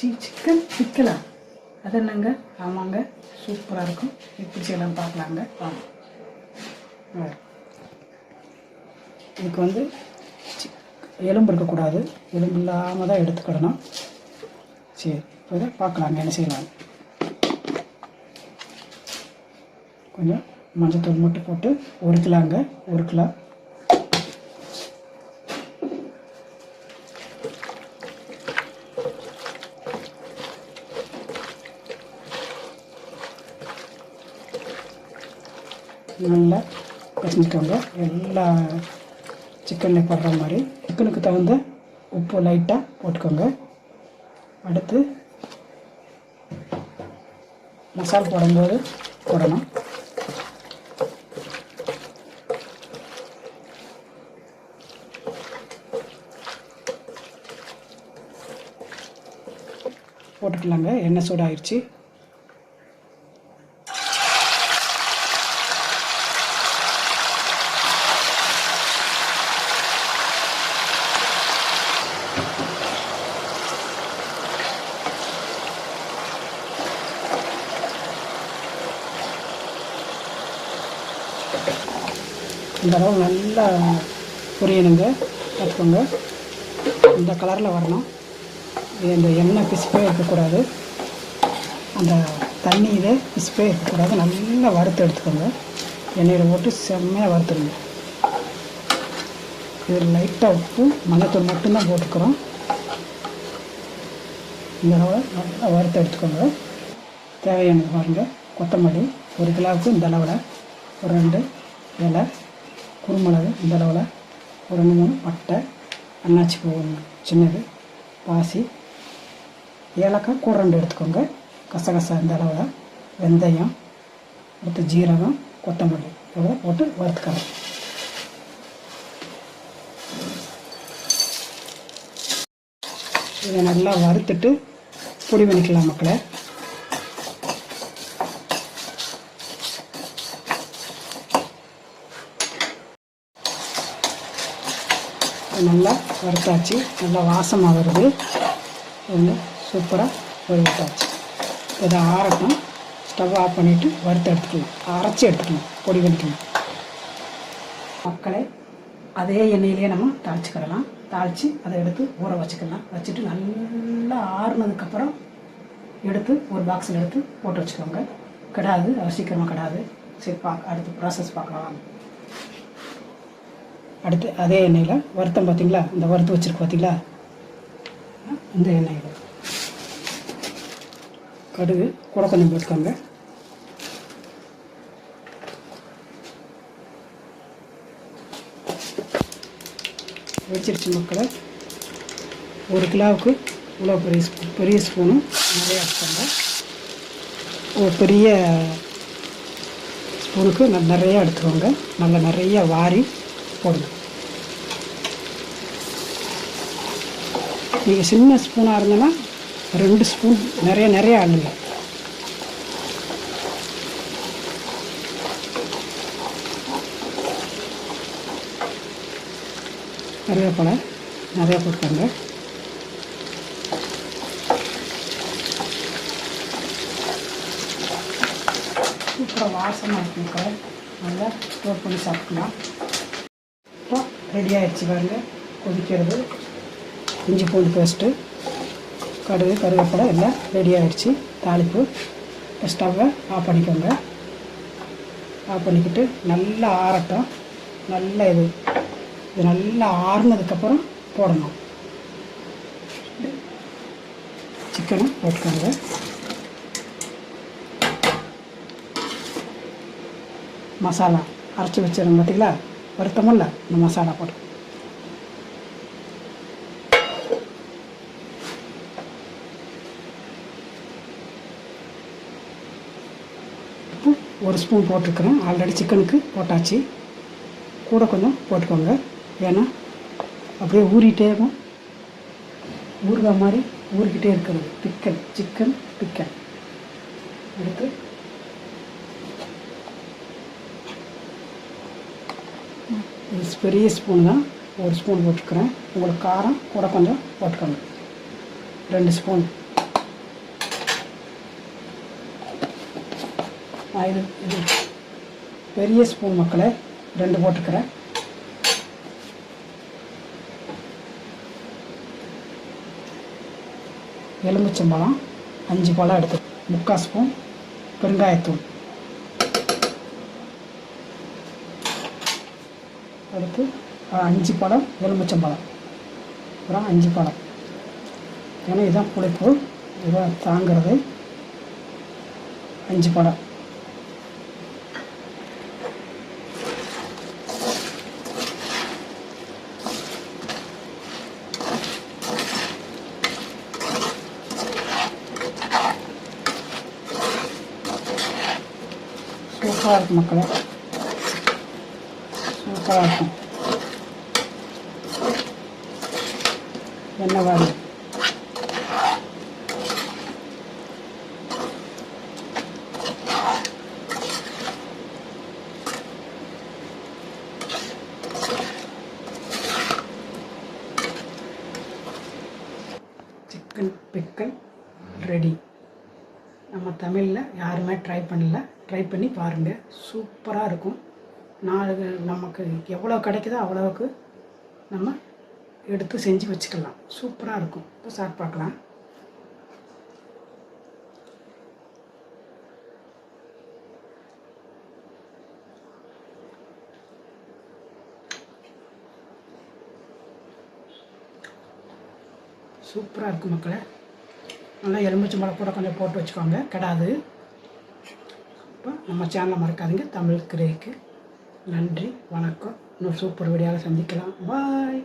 Chicken பிக்கலாம். அது என்னங்க? ஆமாங்க, சூப்பராக இருக்கும். எப்படி செய்யலாம் பார்க்கலாங்க. வாங்க. இதுக்கு வந்து எலும்பு இருக்கக்கூடாது, எலும்பு இல்லாமல் தான் எடுத்துக்கிடணும். சரி, இப்போ இதை பார்க்கலாங்க என்ன செய்யலாம். கொஞ்சம் மஞ்சத்தூள் மட்டும் போட்டு 1 கிலோங்க, 1 கிலோ. நல்லா பிசைஞ்சிக்கோங்க, எல்லா சிக்கனில் போடுற மாதிரி. சிக்கனுக்கு தகுந்த உப்பு லைட்டாக போட்டுக்கோங்க. அடுத்து மசாலா போடும்போது போடணும். போட்டுக்கலாங்க. எண்ணெய் சூடாகிடுச்சு. இந்த அளவு நல்லா பொரியணுங்க, பார்த்துக்கோங்க. இந்த கலரில் வரணும். இந்த எண்ணெய் பிசுப்பே இருக்கக்கூடாது, அந்த தண்ணி இதே பிசுப்பே இருக்கக்கூடாது. நல்லா வறுத்து எடுத்துக்கோங்க. எண்ணெயில் போட்டு செம்மையாக வறுத்துருங்க. இதில் லைட்டாக உப்பு மஞ்சத்தூள் மட்டும்தான் போட்டுக்கிறோம். இந்த அளவில் நல்லா வறுத்து எடுத்துக்கோங்க. தேவையானது பாருங்கள். கொத்தமல்லி 1 கிலோவுக்கு இந்த அளவில், ஒரு 2 இலை குருமிளகு இந்த அளவில், ஒரு 2 3 பட்டை, அன்னாச்சி பூ சின்னது, பாசி, ஏலக்காய் கூட 2 எடுத்துக்கோங்க. கசகசா இந்த அளவில், வெந்தயம், அடுத்து ஜீரகம், கொத்தமல்லி இவ்வளோ போட்டு வறுத்துக்கலாம். இதை நல்லா வறுத்துட்டு பொடி பண்ணிக்கலாம் மக்களை. நல்லா வறுத்தாச்சு, நல்லா வாசமாக வருது. ஒன்று சூப்பராக வறுத்தாச்சு. இதை ஆறட்டும். ஸ்டவ் ஆஃப் பண்ணிவிட்டு வறுத்து எடுத்துக்கலாம், அரைச்சி எடுத்துக்கலாம், பொடி பண்ணிக்கலாம். மக்களை அதே எண்ணெயிலேயே நம்ம தாளிச்சுக்கிடலாம். தாளித்து அதை எடுத்து ஊற வச்சுக்கலாம். வச்சுட்டு நல்லா ஆறுனதுக்கப்புறம் எடுத்து ஒரு பாக்ஸில் எடுத்து போட்டு வச்சுக்கோங்க. கிடாது, சீக்கிரமாக கிடாது. சரி, அடுத்து ப்ராசஸ் பார்க்கலாம். அடுத்து அதே எண்ணெயில் வறுத்தம் பார்த்திங்களா, இந்த வறுத்து வச்சுருக்கு பார்த்திங்களா, இந்த எண்ணெயில் கடுகு கூட கொஞ்சம் போட்டுக்கோங்க. வச்சிருச்சு மக்களை. 1 கிலோவுக்கு இவ்வளோ பெரிய ஸ்பூனும் நிறையா எடுத்துக்கோங்க. ஒரு பெரிய ஸ்பூனுக்கு நிறையா எடுத்துக்கோங்க. நல்லா நிறையா வாரி போடுங்க. நீங்கள் சின்ன ஸ்பூனாக இருந்தனா 2 ஸ்பூன் நிறைய ஆளுங்க. கருவேப்பிலை நிறையா போட்டுக்கோங்க. சூப்பராக வாசமாக இருக்குங்க. நல்லா ஸ்டோர் பண்ணி சாப்பிட்லாம். இப்போ ரெடி ஆகிடுச்சு பாருங்க. கொதிக்கிறது. இஞ்சி பூண்டு பேஸ்ட்டு, கடுகு, கருவேப்பிலை எல்லாம் ரெடி ஆகிடுச்சு. தாளிப்பு. இப்போ ஸ்டவ்வை ஆஃப் பண்ணிக்கோங்க. ஆஃப் பண்ணிக்கிட்டு நல்லா ஆறட்டும். நல்லா இது நல்லா ஆறுனதுக்கப்புறம் போடணும். சிக்கனை போட்டுக்கோங்க. மசாலா அரைச்சி வச்சிருங்க பார்த்தீங்களா, வருத்தமில்ல, இந்த மசாலா போட்டு உப்பு 1 ஸ்பூன் போட்டிருக்கிறேன். ஆல்ரெடி சிக்கனுக்கு போட்டாச்சு. கூட கொஞ்சம் போட்டுக்கோங்க. ஏன்னா அப்படியே ஊறிட்டே இருக்கும், ஊறுகாய் மாதிரி ஊறிக்கிட்டே இருக்கிறது. சிக்கன் பிக்கல் எடுத்து பெரிய ஸ்பூன் தான், 1 ஸ்பூன் போட்டுக்கிறேன். உங்களுக்கு காரம் கூட கொஞ்சம் போட்டுக்கோங்க. 2 ஸ்பூன் நான் இது பெரிய ஸ்பூன் மக்களே 2 போட்டுக்கிறேன். எலுமிச்சம்பழம் 5 பழம் எடுத்து 3/4 ஸ்பூன் பெருங்காயத்தூள் அடுத்து 5 பழம் எலுமிச்சம்பழம், அப்புறம் 5 பழம். ஏன்னா இதுதான் புளிப்பு, இதுதான் தாங்கிறது. 5 பழம் சூப்பராக இருக்கும் மக்களே, சூப்பராக இருக்கும். எண்ணெய் வாரி சிக்கன் பிக்கல் ரெடி. நம்ம தமிழில் யாருமே ட்ரை பண்ணி பாருங்கள், சூப்பராக இருக்கும். நமக்கு எவ்வளோ கிடைக்குதோ அவ்வளோவுக்கு நம்ம எடுத்து செஞ்சு வச்சுக்கலாம், சூப்பராக இருக்கும். இப்போ சாப்பிட்டு பார்க்கலாம். சூப்பராக இருக்கும் மக்களே. நல்லா எலுமிச்சம்பழம் கூட கொஞ்சம் போட்டு வச்சுக்கோங்க, கெடாது. இப்போ நம்ம சேனலை மறக்காதீங்க, தமிழ் கிரேக்கு. நன்றி, வணக்கம். இன்னொரு சூப்பர் வீடியோவில் சந்திக்கலாம். பாய்.